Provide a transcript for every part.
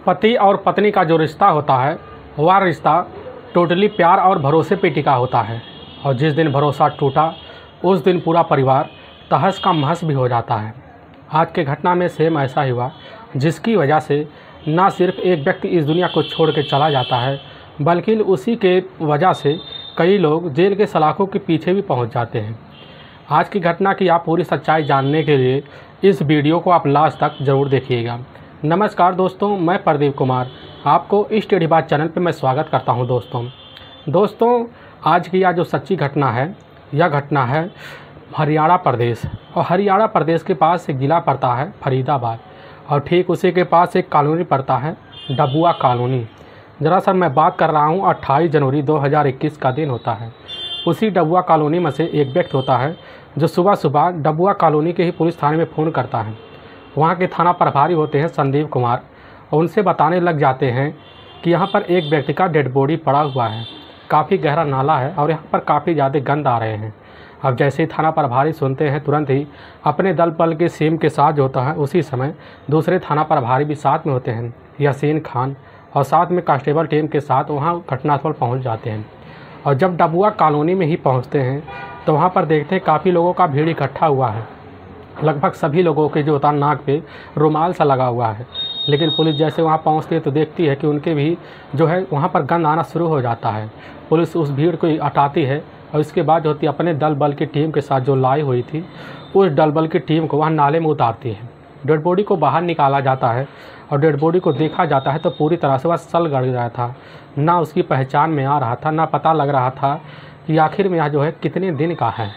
पति और पत्नी का जो रिश्ता होता है वह रिश्ता टोटली प्यार और भरोसे पे टिका होता है। और जिस दिन भरोसा टूटा उस दिन पूरा परिवार तहस का महस भी हो जाता है। आज के घटना में सेम ऐसा ही हुआ, जिसकी वजह से ना सिर्फ एक व्यक्ति इस दुनिया को छोड़ के चला जाता है, बल्कि उसी के वजह से कई लोग जेल के सलाखों के पीछे भी पहुंच जाते हैं। आज की घटना की आप पूरी सच्चाई जानने के लिए इस वीडियो को आप लास्ट तक ज़रूर देखिएगा। नमस्कार दोस्तों, मैं प्रदीप कुमार आपको इस टेढ़ी बात चैनल पर मैं स्वागत करता हूं। दोस्तों आज की यह जो सच्ची घटना है, यह घटना है हरियाणा प्रदेश। और हरियाणा प्रदेश के पास एक ज़िला पड़ता है फरीदाबाद, और ठीक उसी के पास एक कॉलोनी पड़ता है डबुआ कॉलोनी। दरअसल मैं बात कर रहा हूँ 28 जनवरी 2021 का दिन होता है। उसी डबुआ कॉलोनी में से एक व्यक्ति होता है जो सुबह सुबह डबुआ कॉलोनी के ही पुलिस थाने में फ़ोन करता है। वहाँ के थाना प्रभारी होते हैं संदीप कुमार, और उनसे बताने लग जाते हैं कि यहाँ पर एक व्यक्ति का डेड बॉडी पड़ा हुआ है। काफ़ी गहरा नाला है और यहाँ पर काफ़ी ज़्यादा गंद आ रहे हैं। अब जैसे ही थाना प्रभारी सुनते हैं, तुरंत ही अपने दल बल के सीम के साथ जो होता है, उसी समय दूसरे थाना प्रभारी भी साथ में होते हैं, यासीन खान, और साथ में कांस्टेबल टीम के साथ वहाँ घटनास्थल पहुँच जाते हैं। और जब डबुआ कॉलोनी में ही पहुँचते हैं तो वहाँ पर देखते हैं काफ़ी लोगों का भीड़ इकट्ठा हुआ है। लगभग सभी लोगों के जो होता है नाक पे रुमाल सा लगा हुआ है। लेकिन पुलिस जैसे वहाँ पहुँचती है तो देखती है कि उनके भी जो है वहाँ पर गंद आना शुरू हो जाता है। पुलिस उस भीड़ को हटाती है और इसके बाद जो होती है अपने दल बल की टीम के साथ जो लाई हुई थी, उस दल बल की टीम को वहाँ नाले में उतारती है। डेड बॉडी को बाहर निकाला जाता है और डेड बॉडी को देखा जाता है तो पूरी तरह से वह सल गड़ गया था। ना उसकी पहचान में आ रहा था, ना पता लग रहा था कि आखिर में यह जो है कितने दिन का है।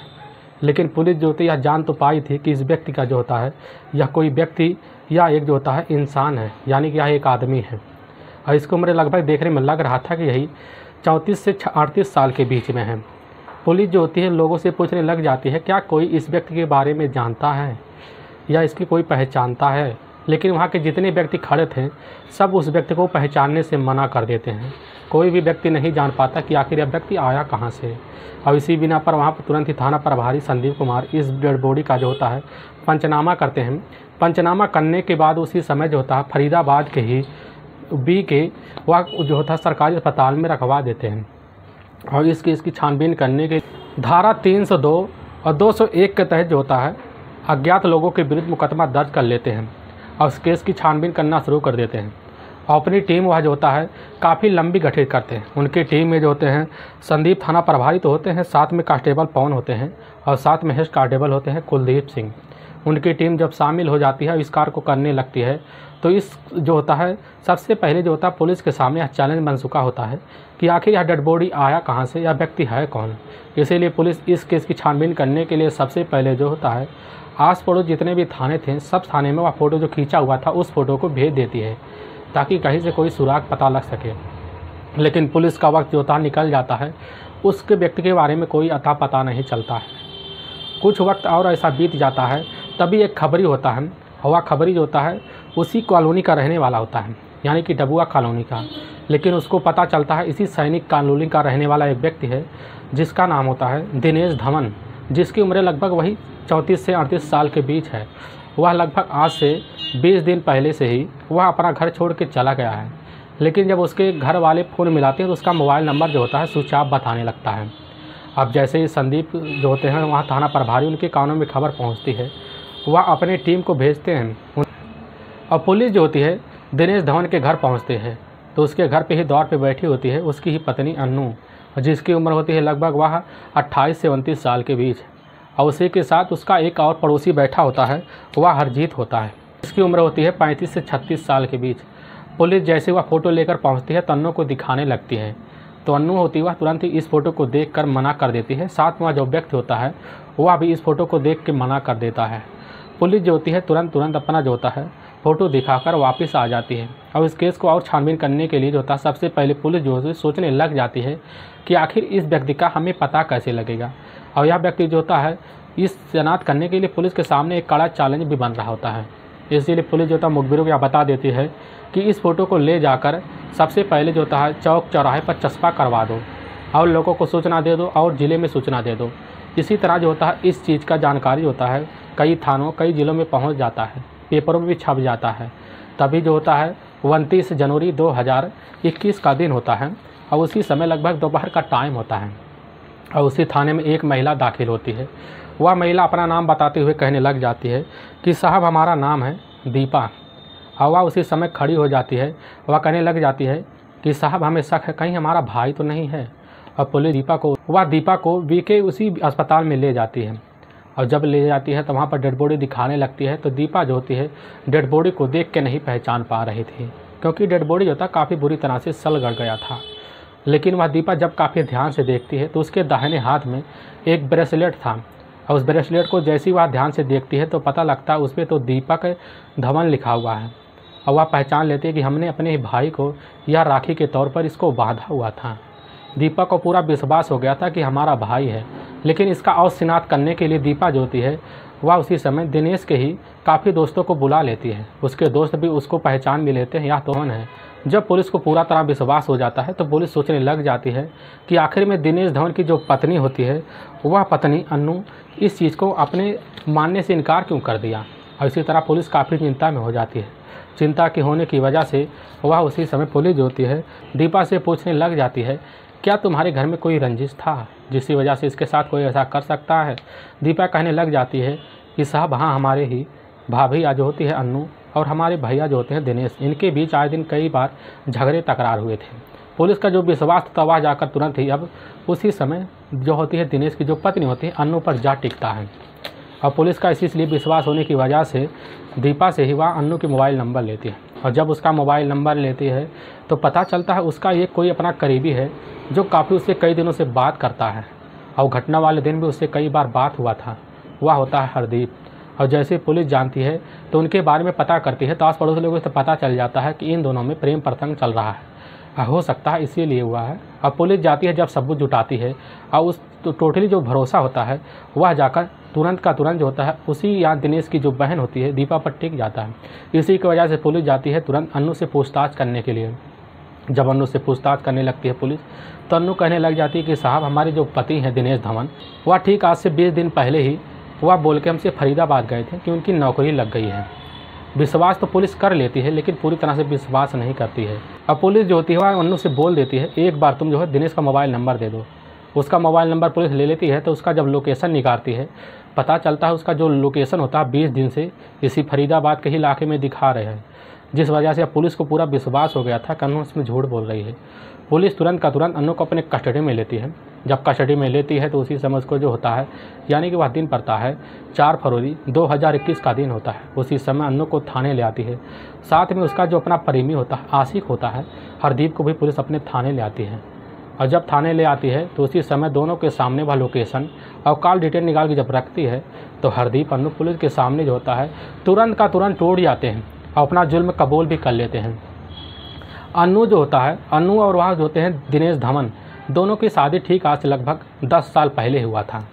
लेकिन पुलिस जो होती है यह जान तो पाई थी कि इस व्यक्ति का जो होता है यह कोई व्यक्ति या एक जो होता है इंसान है, यानी कि यह एक आदमी है। और इसको मेरे लगभग देखने में लग रहा था कि यही 34 से 38 साल के बीच में है। पुलिस जो होती है लोगों से पूछने लग जाती है क्या कोई इस व्यक्ति के बारे में जानता है या इसकी कोई पहचानता है। लेकिन वहाँ के जितने व्यक्ति खड़े थे सब उस व्यक्ति को पहचानने से मना कर देते हैं। कोई भी व्यक्ति नहीं जान पाता कि आखिर यह व्यक्ति आया कहाँ से। और इसी बिना पर वहाँ पर तुरंत ही थाना प्रभारी संदीप कुमार इस डेड बॉडी का जो होता है पंचनामा करते हैं। पंचनामा करने के बाद उसी समय जो होता है फरीदाबाद के ही बी के वह जो होता है सरकारी अस्पताल में रखवा देते हैं। और इस केस की छानबीन करने के धारा 302 और 201 के तहत जो होता है अज्ञात लोगों के विरुद्ध मुकदमा दर्ज कर लेते हैं और उस केस की छानबीन करना शुरू कर देते हैं। और अपनी टीम वह जो होता है काफ़ी लंबी गठित करते हैं। उनकी टीम में जो होते हैं संदीप थाना प्रभारी तो होते हैं, साथ में कांस्टेबल पवन होते हैं और साथ में हेड कांस्टेबल होते हैं कुलदीप सिंह। उनकी टीम जब शामिल हो जाती है इस कार्य को करने लगती है तो इस जो होता है सबसे पहले जो होता है पुलिस के सामने यह चैलेंज बन चुका होता है कि आखिर यह डेड बॉडी आया कहाँ से, यह व्यक्ति है कौन। इसीलिए पुलिस इस केस की छानबीन करने के लिए सबसे पहले जो होता है आस पड़ोस जितने भी थाने थे सब थाने में वह फ़ोटो जो खींचा हुआ था उस फ़ोटो को भेज देती है ताकि कहीं से कोई सुराग पता लग सके। लेकिन पुलिस का वक्त जो होता है निकल जाता है, उसके व्यक्ति के बारे में कोई अता पता नहीं चलता है। कुछ वक्त और ऐसा बीत जाता है, तभी एक खबरी होता है। वह खबरी जो होता है उसी कॉलोनी का रहने वाला होता है, यानी कि डबुआ कॉलोनी का। लेकिन उसको पता चलता है इसी सैनिक कॉलोनी का रहने वाला एक व्यक्ति है जिसका नाम होता है दिनेश धवन, जिसकी उम्र लगभग वही 34 से 38 साल के बीच है। वह लगभग आज से 20 दिन पहले से ही वह अपना घर छोड़ के चला गया है। लेकिन जब उसके घर वाले फ़ोन मिलाते हैं तो उसका मोबाइल नंबर जो होता है स्विच ऑफ बताने लगता है। अब जैसे ही संदीप जो होते हैं वहाँ थाना प्रभारी उनके कानों में खबर पहुँचती है, वह अपने टीम को भेजते हैं और पुलिस जो होती है दिनेश धवन के घर पहुँचते हैं तो उसके घर पे ही दौर पे बैठी होती है उसकी ही पत्नी अन्नू, जिसकी उम्र होती है लगभग वह 28 से 29 साल के बीच। और उसी के साथ उसका एक और पड़ोसी बैठा होता है, वह हरजीत होता है, इसकी उम्र होती है 35 से 36 साल के बीच। पुलिस जैसे वह फ़ोटो लेकर पहुंचती है तो अन्नू को दिखाने लगती है, तो अन्नू होती है वह तुरंत ही इस फ़ोटो को देखकर मना कर देती है। साथ में वह जो व्यक्ति होता है वह भी इस फ़ोटो को देख के मना कर देता है। पुलिस जो होती है तुरंत अपना जो होता है फ़ोटो दिखाकर वापस आ जाती है। और इस केस को और छानबीन करने के लिए जो होता है सबसे पहले पुलिस जो है सोचने लग जाती है कि आखिर इस व्यक्ति का हमें पता कैसे लगेगा। और यह व्यक्ति जो होता है इस शनाख्त करने के लिए पुलिस के सामने एक कड़ा चैलेंज भी बन रहा होता है। इसीलिए पुलिस जो होता है मुखबिरों को यह बता देती है कि इस फ़ोटो को ले जाकर सबसे पहले जो होता है चौक चौराहे पर चस्पा करवा दो और लोगों को सूचना दे दो और ज़िले में सूचना दे दो। इसी तरह जो होता है इस चीज़ का जानकारी होता है कई थानों कई ज़िलों में पहुंच जाता है, पेपरों में भी छप जाता है। तभी जो होता है 29 जनवरी 2021 का दिन होता है और उसी समय लगभग दोपहर का टाइम होता है और उसी थाने में एक महिला दाखिल होती है। वह महिला अपना नाम बताते हुए कहने लग जाती है कि साहब हमारा नाम है दीपा। और वह उसी समय खड़ी हो जाती है। वह कहने लग जाती है कि साहब हमें शक है कहीं हमारा भाई तो नहीं है। और पुलिस दीपा को वीके उसी अस्पताल में ले जाती है और जब ले जाती है तो वहाँ पर डेड बॉडी दिखाने लगती है। तो दीपा जो होती है डेड बॉडी को देख के नहीं पहचान पा रही थी, क्योंकि डेड बॉडी जो था काफ़ी बुरी तरह से सल गड़ गया था। लेकिन वह दीपा जब काफ़ी ध्यान से देखती है तो उसके दाहिने हाथ में एक ब्रेसलेट था और उस ब्रेसलेट को जैसे ही वह ध्यान से देखती है तो पता लगता है उस पर तो दीपक धवन लिखा हुआ है। और वह पहचान लेती है कि हमने अपने भाई को यह राखी के तौर पर इसको बांधा हुआ था। दीपा को पूरा विश्वास हो गया था कि हमारा भाई है, लेकिन इसका और शिनाख्त करने के लिए दीपा जो होती है वह उसी समय दिनेश के ही काफ़ी दोस्तों को बुला लेती है। उसके दोस्त भी उसको पहचान भी लेते हैं यह तो कौन है। जब पुलिस को पूरा तरह विश्वास हो जाता है तो पुलिस सोचने लग जाती है कि आखिर में दिनेश धवन की जो पत्नी होती है वह पत्नी अन्नू इस चीज़ को अपने मानने से इनकार क्यों कर दिया। और इसी तरह पुलिस काफ़ी चिंता में हो जाती है। चिंता के होने की वजह से वह उसी समय पुलिस जो होती है दीपा से पूछने लग जाती है क्या तुम्हारे घर में कोई रंजिश था जिसकी वजह से इसके साथ कोई ऐसा कर सकता है। दीपा कहने लग जाती है कि साहब हाँ, हमारे ही भाभी जो होती है अन्नू और हमारे भैया जो होते हैं दिनेश, इनके बीच आए दिन कई बार झगड़े तकरार हुए थे। पुलिस का जो विश्वास था वह जाकर तुरंत ही अब उसी समय जो होती है दिनेश की जो पत्नी होती है अन्नू पर जा टिकता है। और पुलिस का इसलिए विश्वास होने की वजह से दीपा से ही वह अन्नू की मोबाइल नंबर लेती है। और जब उसका मोबाइल नंबर लेती है तो पता चलता है उसका ये कोई अपना करीबी है जो काफ़ी उससे कई दिनों से बात करता है और घटना वाले दिन भी उससे कई बार बात हुआ था। वह होता है हरदीप। और जैसे पुलिस जानती है तो उनके बारे में पता करती है तो आस पड़ोस लोगों से पता चल जाता है कि इन दोनों में प्रेम प्रसंग चल रहा है, हो सकता है इसीलिए हुआ है। और पुलिस जाती है जब सबूत जुटाती है और उस तो टोटली जो भरोसा होता है वह जाकर तुरंत का तुरंत जो होता है उसी या दिनेश की जो बहन होती है दीपा पर टिक जाता है। इसी की वजह से पुलिस जाती है तुरंत अन्नू से पूछताछ करने के लिए। जब अन्नू से पूछताछ करने लगती है पुलिस तो अन्नू कहने लग जाती है कि साहब हमारे जो पति हैं दिनेश धवन वह ठीक आज से 20 दिन पहले ही वह बोल के हमसे फरीदाबाद गए थे कि उनकी नौकरी लग गई है। विश्वास तो पुलिस कर लेती है लेकिन पूरी तरह से विश्वास नहीं करती है। अब पुलिस जो होती है वह अन्नू से बोल देती है एक बार तुम जो है दिनेश का मोबाइल नंबर दे दो। उसका मोबाइल नंबर पुलिस ले लेती है तो उसका जब लोकेशन निकालती है पता चलता है उसका जो लोकेशन होता है 20 दिन से इसी फरीदाबाद के ही इलाके में दिखा रहे हैं, जिस वजह से अब पुलिस को पूरा विश्वास हो गया था कि अन्नू इसमें झूठ बोल रही है। पुलिस तुरंत का तुरंत अन्नू को अपने कस्टडी में लेती है। जब कस्टडी में लेती है तो उसी समय उसको जो होता है यानी कि वह दिन पड़ता है 4 फरवरी 2021 का दिन होता है। उसी समय अन्नू को थाने ले आती है। साथ में उसका जो अपना प्रेमी होता है आशिक होता है हरदीप को भी पुलिस अपने थाने ले आती है। और जब थाने ले आती है तो उसी समय दोनों के सामने वह लोकेशन और कॉल डिटेल निकाल के जब रखती है तो हरदीप अन्नू पुलिस के सामने जो होता है तुरंत का तुरंत टूट जाते हैं और अपना जुल्म कबूल भी कर लेते हैं। अन्नू जो होता है अन्नू और वह जो होते हैं दिनेश धवन दोनों की शादी ठीक आज से लगभग 10 साल पहले हुआ था।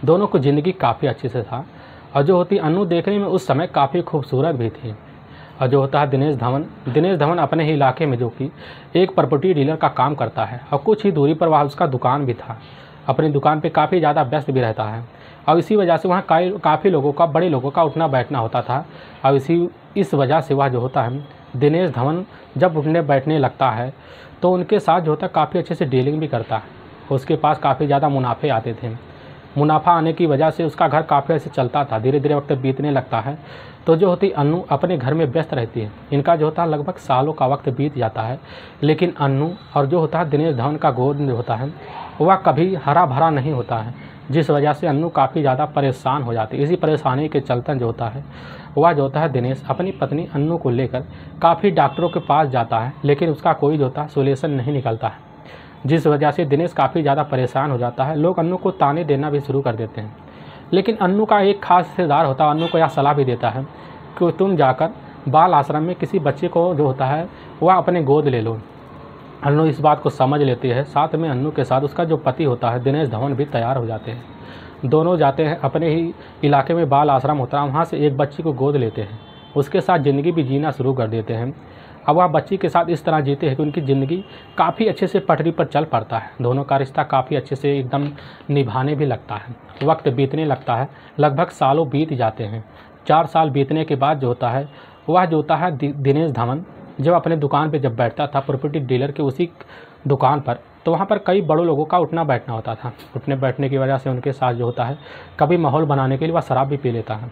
दोनों को ज़िंदगी काफ़ी अच्छे से था और जो होती अन्नू देखने में उस समय काफ़ी खूबसूरत भी थी। और जो होता है दिनेश धवन अपने ही इलाके में जो कि एक प्रॉपर्टी डीलर का काम करता है और कुछ ही दूरी पर वह उसका दुकान भी था। अपनी दुकान पे काफ़ी ज़्यादा व्यस्त भी रहता है और इसी वजह से वहाँ काफ़ी लोगों का बड़े लोगों का उठना बैठना होता था। और इस वजह से वह जो होता है दिनेश धवन जब उठने बैठने लगता है तो उनके साथ जो होता है काफ़ी अच्छे से डीलिंग भी करता है। उसके पास काफ़ी ज़्यादा मुनाफे आते थे। मुनाफा आने की वजह से उसका घर काफ़ी ऐसे चलता था। धीरे धीरे वक्त बीतने लगता है तो जो होती अन्नू अपने घर में व्यस्त रहती है। इनका जो होता है लगभग सालों का वक्त बीत जाता है, लेकिन अन्नू और जो होता है दिनेश धवन का गोद जो होता है वह कभी हरा भरा नहीं होता है, जिस वजह से अन्नू काफ़ी ज़्यादा परेशान हो जाती है। इसी परेशानी के चलते जो होता है वह जो होता है दिनेश अपनी पत्नी अन्नू को लेकर काफ़ी डॉक्टरों के पास जाता है, लेकिन उसका कोई जो होता है सोल्यूशन नहीं निकलता है, जिस वजह से दिनेश काफ़ी ज़्यादा परेशान हो जाता है। लोग अन्नू को ताने देना भी शुरू कर देते हैं, लेकिन अन्नू का एक खास रिश्तेदार होता है अन्नू को यह सलाह भी देता है कि तुम जाकर बाल आश्रम में किसी बच्चे को जो होता है वह अपने गोद ले लो। अन्नू इस बात को समझ लेती है। साथ में अन्नू के साथ उसका जो पति होता है दिनेश धवन भी तैयार हो जाते हैं। दोनों जाते हैं अपने ही इलाके में बाल आश्रम होता है, वहाँ से एक बच्ची को गोद लेते हैं। उसके साथ ज़िंदगी भी जीना शुरू कर देते हैं। अब वह बच्ची के साथ इस तरह जीते हैं कि उनकी ज़िंदगी काफ़ी अच्छे से पटरी पर चल पड़ता है। दोनों का रिश्ता काफ़ी अच्छे से एकदम निभाने भी लगता है। वक्त बीतने लगता है, लगभग सालों बीत जाते हैं। 4 साल बीतने के बाद जो होता है वह जो होता है दिनेश धवन जब अपने दुकान पे जब बैठता था प्रॉपर्टी डीलर के उसी दुकान पर, तो वहाँ पर कई बड़े लोगों का उठना बैठना होता था। उठने बैठने की वजह से उनके साथ जो होता है कभी माहौल बनाने के लिए वह शराब भी पी लेता है।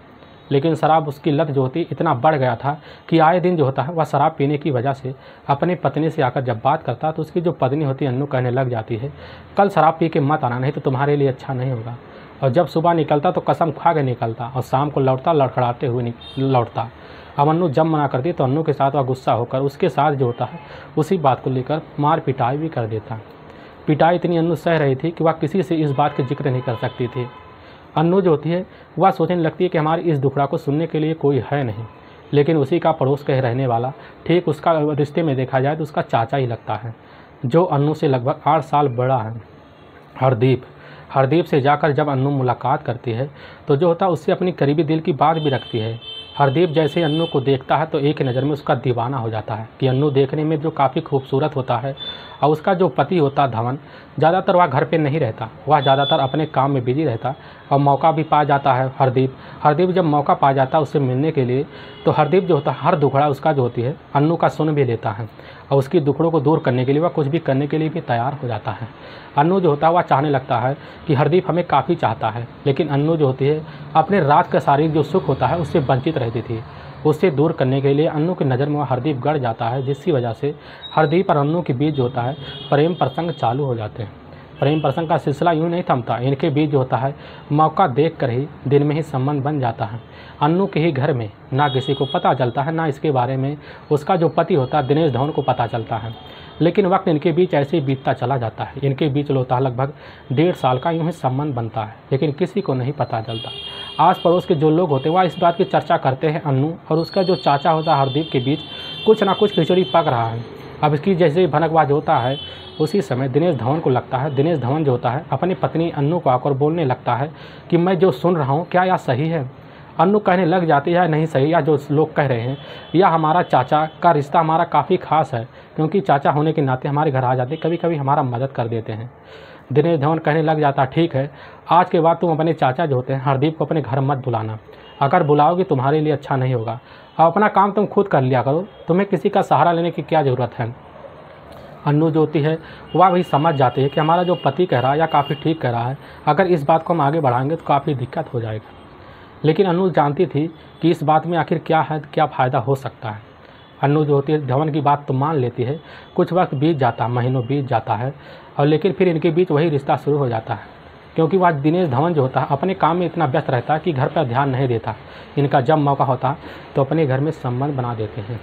लेकिन शराब उसकी लत जो होती इतना बढ़ गया था कि आए दिन जो होता है वह शराब पीने की वजह से अपनी पत्नी से आकर जब बात करता तो उसकी जो पत्नी होती है अन्नू कहने लग जाती है, कल शराब पी के मत आना, नहीं तो तुम्हारे लिए अच्छा नहीं होगा। और जब सुबह निकलता तो कसम खा के निकलता और शाम को लौटता लड़खड़ाते हुए लौटता। अब अन्नू जब मना करती तो अन्नू के साथ वह गुस्सा होकर उसके साथ जो होता है उसी बात को लेकर मार पिटाई भी कर देता। पिटाई इतनी अन्नू सह रही थी कि वह किसी से इस बात का जिक्र नहीं कर सकती थी। अन्नू जो होती है वह सोचने लगती है कि हमारी इस दुखड़ा को सुनने के लिए कोई है नहीं, लेकिन उसी का पड़ोस के रहने वाला, ठीक उसका रिश्ते में देखा जाए तो उसका चाचा ही लगता है, जो अन्नू से लगभग 8 साल बड़ा है, हरदीप से जाकर जब अन्नू मुलाकात करती है तो जो होता है उससे अपनी करीबी दिल की बात भी रखती है। हरदीप जैसे अन्नू को देखता है तो एक नज़र में उसका दीवाना हो जाता है कि अन्नू देखने में जो काफ़ी खूबसूरत होता है। और उसका जो पति होता है धवन, ज़्यादातर वह घर पे नहीं रहता, वह ज़्यादातर अपने काम में बिजी रहता और मौका भी पा जाता है हरदीप जब मौका पा जाता है उससे मिलने के लिए, तो हरदीप जो होता है हर दुखड़ा उसका जो होती है अन्नू का सुन भी लेता है और उसकी दुखड़ों को दूर करने के लिए वह कुछ भी करने के लिए भी तैयार हो जाता है। अन्नू जो होता है वह चाहने लगता है कि हरदीप हमें काफ़ी चाहता है, लेकिन अन्नू जो होती है अपने रात का शारीरिक जो सुख होता है उससे वंचित रहती थी। उससे दूर करने के लिए अन्नू की नज़र में वह हरदीप गड़ जाता है, जिसकी वजह से हरदीप और अन्नू के बीच जो होता है प्रेम प्रसंग चालू हो जाते हैं। प्रेम प्रसंग का सिलसिला यूँ नहीं थमता, इनके बीच जो होता है मौका देख कर ही दिन में ही संबंध बन जाता है। अन्नू के ही घर में ना किसी को पता चलता है, ना इसके बारे में उसका जो पति होता है दिनेश धवन को पता चलता है। लेकिन वक्त इनके बीच ऐसे ही बीतता चला जाता है। इनके बीच होता है लगभग 1.5 साल का यूँ ही संबंध बनता है, लेकिन किसी को नहीं पता चलता। आस पड़ोस के जो लोग होते हैं वह इस बात की चर्चा करते हैं अन्नू और उसका जो चाचा होता है हरदीप के बीच कुछ ना कुछ खिचड़ी पक रहा है। अब इसकी जैसे ही भनकबाज होता है उसी समय दिनेश धवन को लगता है, दिनेश धवन जो होता है अपनी पत्नी अन्नू को आकर बोलने लगता है कि मैं जो सुन रहा हूँ क्या यह सही है। अन्नू कहने लग जाती है नहीं सही, या जो लोग कह रहे हैं या हमारा चाचा का रिश्ता हमारा काफ़ी खास है, क्योंकि चाचा होने के नाते हमारे घर आ जाते, कभी कभी हमारा मदद कर देते हैं। दिनेश धवन कहने लग जाता ठीक है, आज के बाद तुम अपने चाचा जो होते हैं हरदीप को अपने घर मत बुलाना, अगर बुलाओगे तुम्हारे लिए अच्छा नहीं होगा। अब अपना काम तुम खुद कर लिया करो, तुम्हें किसी का सहारा लेने की क्या ज़रूरत है। अन्नू जो होती है वह भी समझ जाती है कि हमारा जो पति कह रहा है या काफ़ी ठीक कह रहा है, अगर इस बात को हम आगे बढ़ाएंगे तो काफ़ी दिक्कत हो जाएगा। लेकिन अन्नू जानती थी कि इस बात में आखिर क्या है, क्या फ़ायदा हो सकता है। अन्नू जो होती है धवन की बात तो मान लेती है। कुछ वक्त बीत जाता है, महीनों बीत जाता है, और लेकिन फिर इनके बीच वही रिश्ता शुरू हो जाता है, क्योंकि वह दिनेश धवन जो होता है अपने काम में इतना व्यस्त रहता है कि घर पर ध्यान नहीं देता। इनका जब मौका होता है तो अपने घर में संबंध बना देते हैं।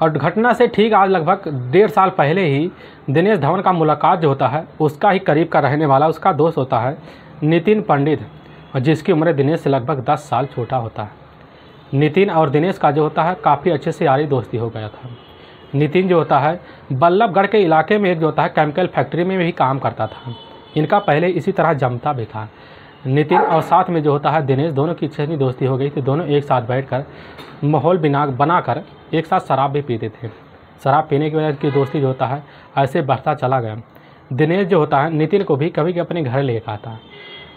और घटना से ठीक आज लगभग 1.5 साल पहले ही दिनेश धवन का मुलाकात जो होता है उसका ही करीब का रहने वाला उसका दोस्त होता है नितिन पंडित, जिसकी उम्र दिनेश से लगभग 10 साल छोटा होता है। नितिन और दिनेश का जो होता है काफ़ी अच्छे से यारी दोस्ती हो गया था। नितिन जो होता है बल्लभगढ़ के इलाके में एक जो होता है केमिकल फैक्ट्री में भी काम करता था। इनका पहले इसी तरह जमता भी था। नितिन और साथ में जो होता है दिनेश, दोनों की इतनी दोस्ती हो गई थी, दोनों एक साथ बैठकर माहौल बनाकर एक साथ शराब भी पीते थे। शराब पीने की वजह से दोस्ती जो होता है ऐसे बढ़ता चला गया। दिनेश जो होता है नितिन को भी कभी अपने घर लेकर आता,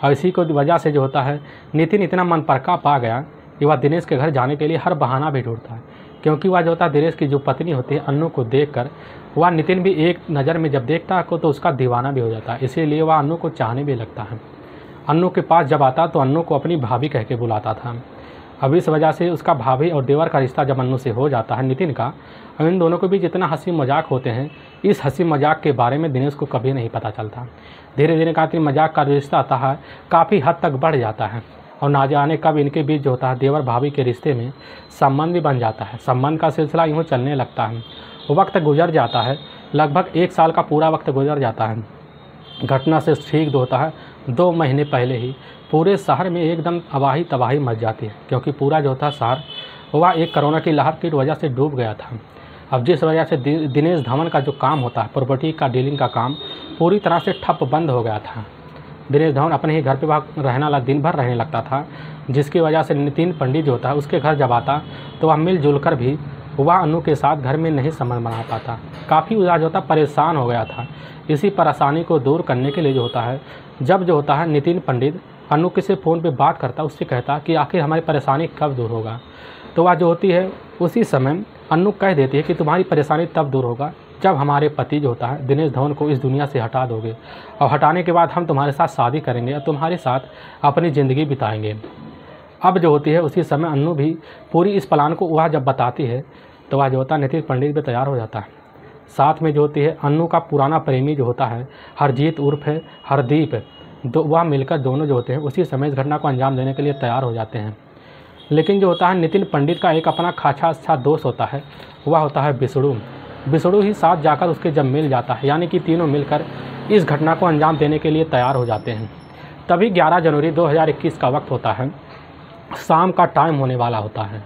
और इसी को वजह से जो होता है नितिन इतना मन परका पा गया कि वह दिनेश के घर जाने के लिए हर बहाना भी ढूंढता है, क्योंकि वह जो होता है दिनेश की जो पत्नी होती है अन्नू को देखकर वह नितिन भी एक नज़र में जब देखता है तो उसका दीवाना भी हो जाता है, इसीलिए वह अन्नू को चाहने भी लगता है। अन्नू के पास जब आता तो अन्नू को अपनी भाभी कह के बुलाता था। अब इस वजह से उसका भाभी और देवर का रिश्ता जब अन्नू से हो जाता है नितिन का, और इन दोनों के बीच जितना हंसी मजाक होते हैं, इस हंसी मजाक के बारे में दिनेश को कभी नहीं पता चलता। धीरे धीरे का मजाक का रिश्ता आता है काफ़ी हद तक बढ़ जाता है, और ना जाने कब इनके बीच जो होता है देवर भाभी के रिश्ते में संबंध भी बन जाता है। संबंध का सिलसिला यूँ चलने लगता है। वक्त गुजर जाता है, लगभग 1 साल का पूरा वक्त गुजर जाता है। घटना से ठीक होता है 2 महीने पहले ही पूरे शहर में एकदम तबाही तबाही मच जाती है, क्योंकि पूरा जो होता है शहर वह एक कोरोना की लहर की वजह से डूब गया था। अब जिस वजह से दिनेश धवन का जो काम होता है प्रॉपर्टी का डीलिंग का काम पूरी तरह से ठप बंद हो गया था। दिनेश धवन अपने ही घर पे वह दिन भर रहने लगता था, जिसकी वजह से नितिन पंडित जो होता है उसके घर जब आता तो वह मिलजुल कर भी वह अन्नू के साथ घर में नहीं संबंध बना पाता। काफ़ी उदास होता परेशान हो गया था। इसी परेशानी को दूर करने के लिए जो होता है जब जो होता है नितिन पंडित अन्नू के से फ़ोन पे बात करता, उससे कहता कि आखिर हमारी परेशानी कब दूर होगा, तो वह जो होती है उसी समय अन्नू कह देती है कि तुम्हारी परेशानी तब दूर होगा जब हमारे पति जो होता है दिनेश धवन को इस दुनिया से हटा दोगे, और हटाने के बाद हम तुम्हारे साथ शादी करेंगे और तुम्हारे साथ अपनी ज़िंदगी बिताएंगे। अब जो होती है उसी समय अन्नू भी पूरी इस प्लान को वह जब बताती है तो वह जो होता है नितिन पंडित भी तैयार हो जाता है। साथ में जो होती है अन्नू का पुराना प्रेमी जो होता है हरजीत उर्फ है हरदीप, वह मिलकर दोनों जो होते हैं उसी समय इस घटना को अंजाम देने के लिए तैयार हो जाते हैं। लेकिन जो होता है नितिन पंडित का एक अपना खासा अच्छा दोस्त होता है, वह होता है बिसड़ू। बिसड़ू ही साथ जाकर उसके जब मिल जाता है, यानी कि तीनों मिलकर इस घटना को अंजाम देने के लिए तैयार हो जाते हैं। तभी 11 जनवरी 2021 का वक्त होता है, शाम का टाइम होने वाला होता है।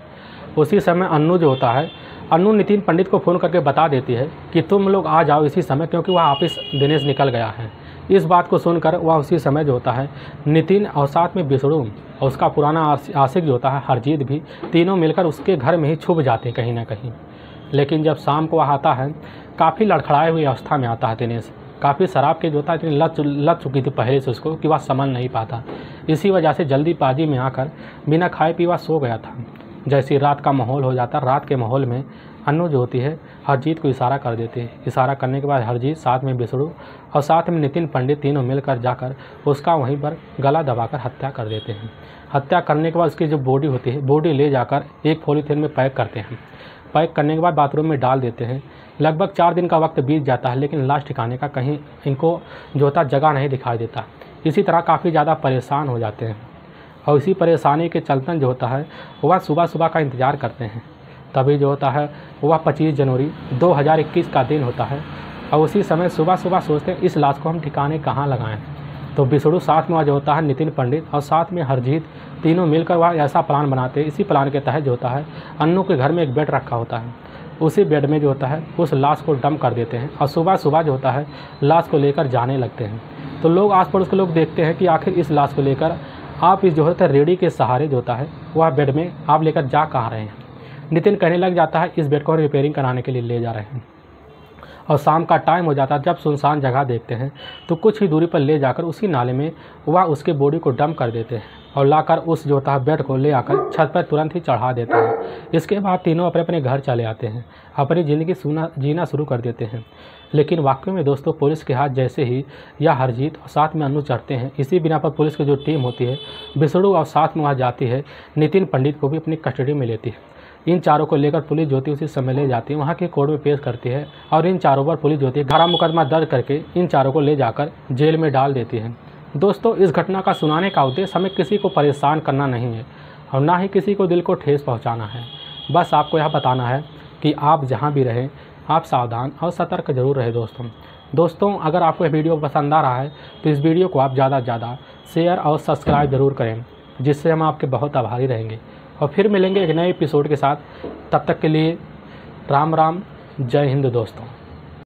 उसी समय अन्नू जो होता है, अन्नू नितिन पंडित को फ़ोन करके बता देती है कि तुम लोग आ जाओ इसी समय, क्योंकि वह ऑफिस दिनेश निकल गया है। इस बात को सुनकर वह उसी समय जो होता है नितिन और साथ में बिसड़ू और उसका पुराना आशिक जो होता है हरजीत भी तीनों मिलकर उसके घर में ही छुप जाते हैं कहीं ना कहीं। लेकिन जब शाम को वह आता है, काफ़ी लड़खड़ाए हुई अवस्था में आता है दिनेश। काफ़ी शराब के जो होता है इतनी लत चुकी थी पहले से उसको कि वह समझ नहीं पाता। इसी वजह से जल्दीबाजी में आकर बिना खाए पिए सो गया था। जैसी रात का माहौल हो जाता, रात के माहौल में अन्नू जो होती है हरजीत को इशारा कर देते हैं। इशारा करने के बाद हरजीत साथ में बिसड़ू और साथ में नितिन पंडित तीनों मिलकर जाकर उसका वहीं पर गला दबाकर हत्या कर देते हैं। हत्या करने के बाद उसकी जो बॉडी होती है, बॉडी ले जाकर एक पॉलीथीन में पैक करते हैं। पैक करने के बाद बाथरूम में डाल देते हैं। लगभग 4 दिन का वक्त बीत जाता है, लेकिन लाश ठिकाने का कहीं इनको जो होता जगह नहीं दिखाई देता। इसी तरह काफ़ी ज़्यादा परेशान हो जाते हैं और इसी परेशानी के चलते जो होता है वह सुबह सुबह का इंतज़ार करते हैं। तभी जो होता है वह 25 जनवरी 2021 का दिन होता है और उसी समय सुबह सुबह सोचते हैं इस लाश को हम ठिकाने कहाँ लगाएं। तो बिसड़ू साथ में वह जो होता है नितिन पंडित और साथ में हरजीत तीनों मिलकर वह ऐसा प्लान बनाते हैं। इसी प्लान के तहत जो होता है अन्नू के घर में एक बेड रखा होता है, उसी बेड में जो होता है उस लाश को डंप कर देते हैं और सुबह सुबह जो होता है लाश को लेकर जाने लगते हैं। तो लोग आस पड़ोस के लोग देखते हैं कि आखिर इस लाश को लेकर आप इस जो होता है रेडी के सहारे जो होता है वह बेड में आप लेकर जा कहाँ रहे हैं। नितिन कहने लग जाता है इस बेड को रिपेयरिंग कराने के लिए ले जा रहे हैं। और शाम का टाइम हो जाता है, जब सुनसान जगह देखते हैं तो कुछ ही दूरी पर ले जाकर उसी नाले में वह उसके बॉडी को डंप कर देते हैं और लाकर उस जो होता है बेड को ले आकर छत पर तुरंत ही चढ़ा देते हैं। इसके बाद तीनों अपने अपने घर चले आते हैं, अपनी ज़िंदगी जीना शुरू कर देते हैं। लेकिन वाकई में दोस्तों पुलिस के हाथ जैसे ही यह हरजीत और साथ में अन्नू चढ़ते हैं, इसी बिना पर पुलिस की जो टीम होती है बिसड़ू और साथ में वहाँ जाती है, नितिन पंडित को भी अपनी कस्टडी में लेती है। इन चारों को लेकर पुलिस जो होती है उसी समय ले जाती है, वहाँ के कोर्ट में पेश करती है और इन चारों पर पुलिस जो होती है धारा मुकदमा दर्ज करके इन चारों को ले जाकर जेल में डाल देती है। दोस्तों इस घटना का सुनाने का उद्देश्य हमें किसी को परेशान करना नहीं है और ना ही किसी को दिल को ठेस पहुँचाना है। बस आपको यह बताना है कि आप जहाँ भी रहें आप सावधान और सतर्क जरूर रहें। दोस्तों अगर आपको यह वीडियो पसंद आ रहा है तो इस वीडियो को आप ज़्यादा से ज़्यादा शेयर और सब्सक्राइब ज़रूर करें, जिससे हम आपके बहुत आभारी रहेंगे। और फिर मिलेंगे एक नए एपिसोड के साथ, तब तक के लिए राम राम, जय हिंद दोस्तों।